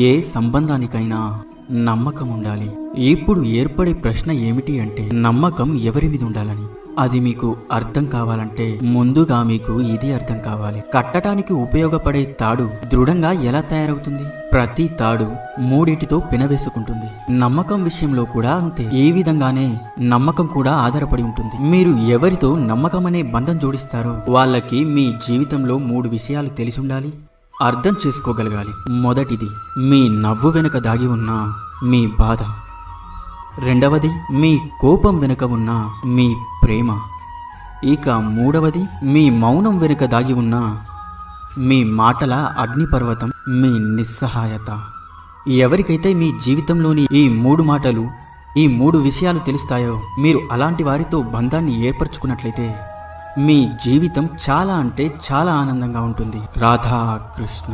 ఏ సంబంధానికైనా నమ్మకం ఉండాలి. ఇప్పుడు ఏర్పడే ప్రశ్న ఏమిటి అంటే, నమ్మకం ఎవరి మీద ఉండాలని. అది మీకు అర్థం కావాలంటే ముందుగా మీకు ఇది అర్థం కావాలి. కట్టడానికి ఉపయోగపడే తాడు దృఢంగా ఎలా తయారవుతుంది? ప్రతి తాడు మూడిటితో పినవేసుకుంటుంది. నమ్మకం విషయంలో కూడా అంతే. ఈ విధంగానే నమ్మకం కూడా ఆధారపడి ఉంటుంది. మీరు ఎవరితో నమ్మకం అనే బంధం జోడిస్తారో వాళ్ళకి మీ జీవితంలో 3 విషయాలు తెలిసి ఉండాలి, అర్థం చేసుకోగలగాలి. మొదటిది, మీ నవ్వు వెనుక దాగి ఉన్న మీ బాధ. రెండవది, మీ కోపం వెనుక ఉన్న మీ ప్రేమ. ఇక మూడవది, మీ మౌనం వెనుక దాగి ఉన్న మీ మాటల అగ్నిపర్వతం, మీ నిస్సహాయత. ఎవరికైతే మీ జీవితంలోని ఈ 3 మాటలు, ఈ 3 విషయాలు తెలుస్తాయో, మీరు అలాంటి వారితో బంధాన్ని ఏర్పరచుకున్నట్లయితే మీ జీవితం చాలా అంటే చాలా ఆనందంగా ఉంటుంది. రాధా కృష్ణ.